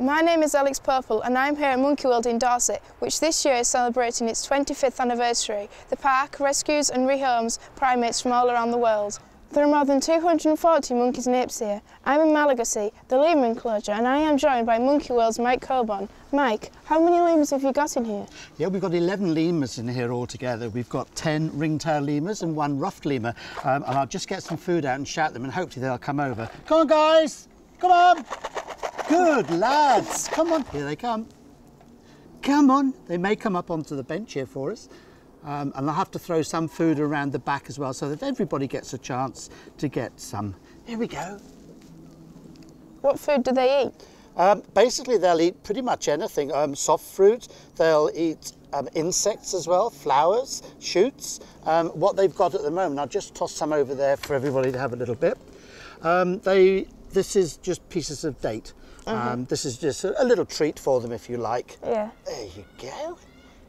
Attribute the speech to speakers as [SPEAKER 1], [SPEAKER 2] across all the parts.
[SPEAKER 1] My name is Alex Purple and I'm here at Monkey World in Dorset, which this year is celebrating its 25th anniversary. The park rescues and rehomes primates from all around the world. There are more than 240 monkeys and apes here. I'm in Malagasy, the lemur enclosure, and I am joined by Monkey World's Mike Coburn. Mike, how many lemurs have you got in here?
[SPEAKER 2] Yeah, we've got 11 lemurs in here altogether. We've got 10 ringtail lemurs and 1 ruffed lemur. And I'll just get some food out and shout them and hopefully they'll come over. Come on, guys! Come on! Good lads! Come on, here they come. Come on! They may come up onto the bench here for us. And I'll have to throw some food around the back as well so that everybody gets a chance to get some. Here we go.
[SPEAKER 1] What food do they eat?
[SPEAKER 2] Basically, they'll eat pretty much anything. Soft fruit, they'll eat insects as well, flowers, shoots. What they've got at the moment, I'll just toss some over there for everybody to have a little bit. This is just pieces of date. This is just a little treat for them, if you like.
[SPEAKER 1] Yeah.
[SPEAKER 2] There you go.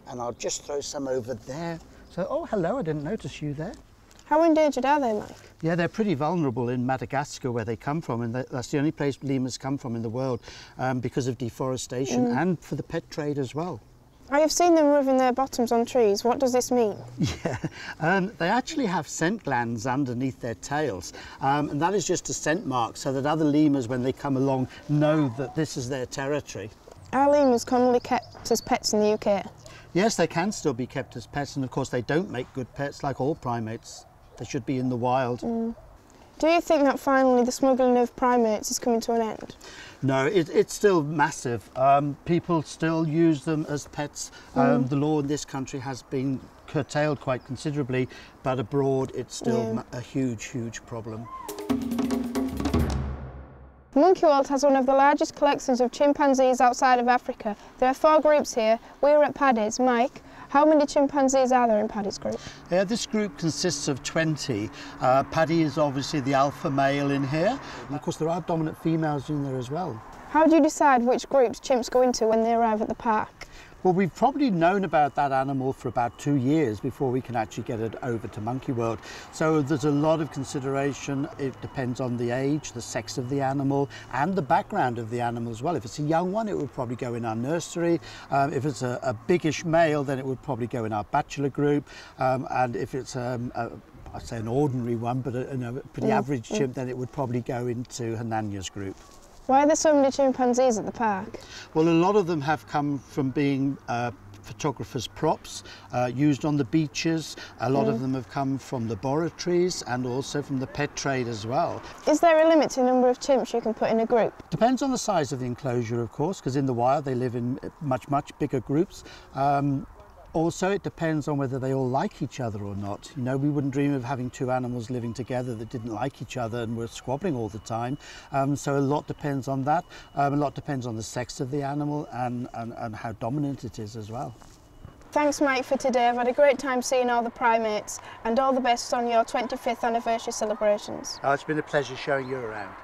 [SPEAKER 2] And I'll just throw some over there. So, oh, hello, I didn't notice you there.
[SPEAKER 1] How endangered are they, Mike?
[SPEAKER 2] Yeah, they're pretty vulnerable in Madagascar, where they come from, and that's the only place lemurs come from in the world because of deforestation and for the pet trade as well.
[SPEAKER 1] I have seen them rubbing their bottoms on trees. What does this mean?
[SPEAKER 2] Yeah, they actually have scent glands underneath their tails, and that is just a scent mark so that other lemurs, when they come along, know that this is their territory.
[SPEAKER 1] Are lemurs commonly kept as pets in the UK?
[SPEAKER 2] Yes, they can still be kept as pets, and of course they don't make good pets like all primates. They should be in the wild.
[SPEAKER 1] Do you think that finally the smuggling of primates is coming to an end?
[SPEAKER 2] No, it's still massive. People still use them as pets. The law in this country has been curtailed quite considerably, but abroad it's still a huge, huge problem.
[SPEAKER 1] Monkey World has one of the largest collections of chimpanzees outside of Africa. There are 4 groups here. We're at Paddy's. Mike, how many chimpanzees are there in Paddy's group?
[SPEAKER 2] This group consists of 20. Paddy is obviously the alpha male in here. And of course there are dominant females in there as well.
[SPEAKER 1] How do you decide which groups chimps go into when they arrive at the park?
[SPEAKER 2] Well, we've probably known about that animal for about 2 years before we can actually get it over to Monkey World. So there's a lot of consideration. It depends on the age, the sex of the animal, and the background of the animal as well. If it's a young one, it would probably go in our nursery. If it's a biggish male, then it would probably go in our bachelor group. And if it's I'd say an ordinary one, but a pretty average chimp, then it would probably go into Hananya's group.
[SPEAKER 1] Why are there so many chimpanzees at the park?
[SPEAKER 2] Well, a lot of them have come from being photographers' props used on the beaches. A lot of them have come from laboratories and also from the pet trade as well.
[SPEAKER 1] Is there a limit to the number of chimps you can put in a group?
[SPEAKER 2] Depends on the size of the enclosure, of course, because in the wild they live in much bigger groups. Also, it depends on whether they all like each other or not. You know, we wouldn't dream of having 2 animals living together that didn't like each other and were squabbling all the time. So a lot depends on that. A lot depends on the sex of the animal and how dominant it is as well.
[SPEAKER 1] Thanks, Mike, for today. I've had a great time seeing all the primates, and all the best on your 25th anniversary celebrations.
[SPEAKER 2] It's been a pleasure showing you around.